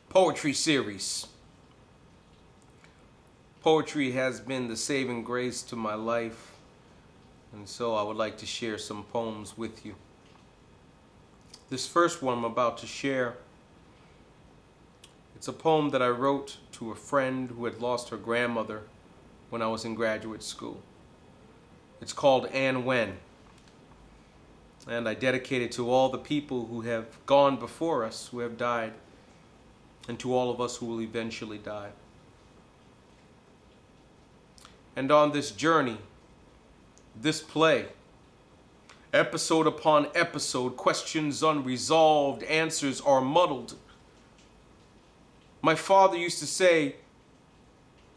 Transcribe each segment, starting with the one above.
poetry series. Poetry has been the saving grace to my life, and so I would like to share some poems with you. This first one I'm about to share, it's a poem that I wrote to a friend who had lost her grandmother when I was in graduate school. It's called And When, and I dedicate it to all the people who have gone before us, who have died, and to all of us who will eventually die. And on this journey, this play, episode upon episode, questions unresolved, answers are muddled. My father used to say,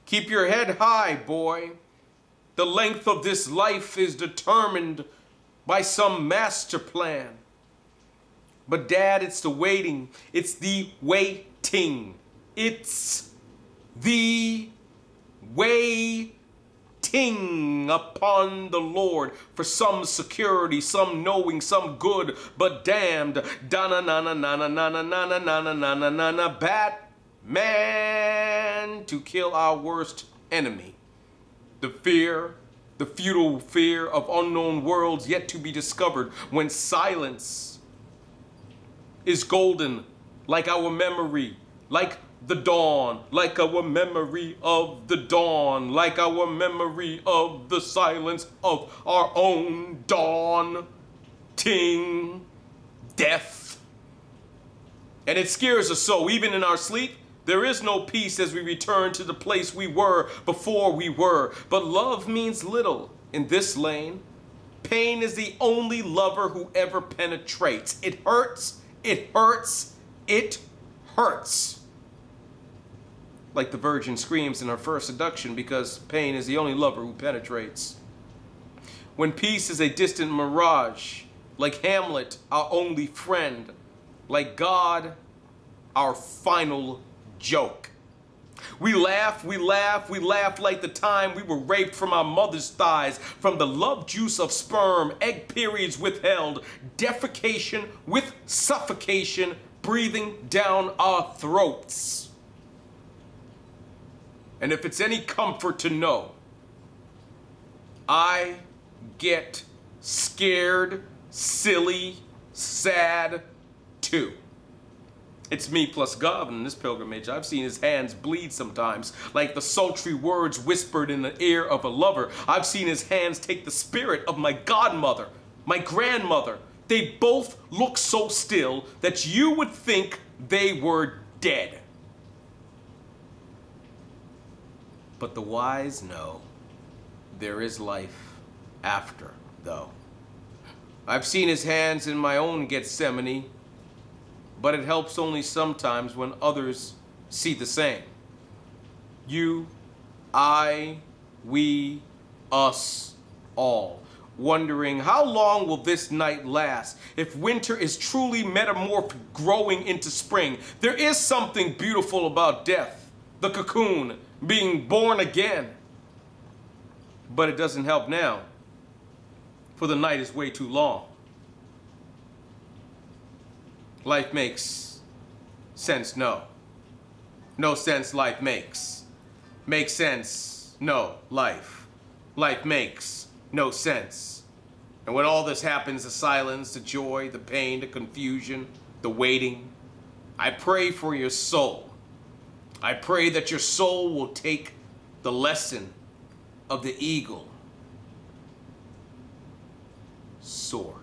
"Keep your head high, boy. The length of this life is determined by some master plan." But Dad, it's the waiting. It's the waiting. It's the waiting upon the Lord for some security, some knowing, some good, but damned. Da-na-na-na-na-na-na-na-na-na-na-na-na-na. Batman to kill our worst enemy. The fear, the futile fear of unknown worlds yet to be discovered, when silence is golden like our memory, like the dawn, like our memory of the dawn, like our memory of the silence of our own dawn, ting, death. And it scares us so, even in our sleep, there is no peace as we return to the place we were before we were. But love means little in this lane. Pain is the only lover who ever penetrates. It hurts, it hurts, it hurts. Like the virgin screams in her first seduction, because pain is the only lover who penetrates. When peace is a distant mirage, like Hamlet, our only friend, like God, our final joke. We laugh, we laugh, we laugh like the time we were raped from our mother's thighs, from the love juice of sperm, egg periods withheld, defecation with suffocation, breathing down our throats. And if it's any comfort to know, I get scared, silly, sad, too. It's me plus God in this pilgrimage. I've seen his hands bleed sometimes, like the sultry words whispered in the ear of a lover. I've seen his hands take the spirit of my godmother, my grandmother. They both look so still that you would think they were dead. But the wise know there is life after, though. I've seen his hands in my own Gethsemane, but it helps only sometimes when others see the same. You, I, we, us, all. Wondering how long will this night last? If winter is truly metamorphed, growing into spring. There is something beautiful about death, the cocoon, being born again. But it doesn't help now, for the night is way too long. Life makes sense, no. No sense, life makes. Makes sense, no, life. Life makes no sense. And when all this happens, the silence, the joy, the pain, the confusion, the waiting, I pray for your soul. I pray that your soul will take the lesson of the eagle. Soar.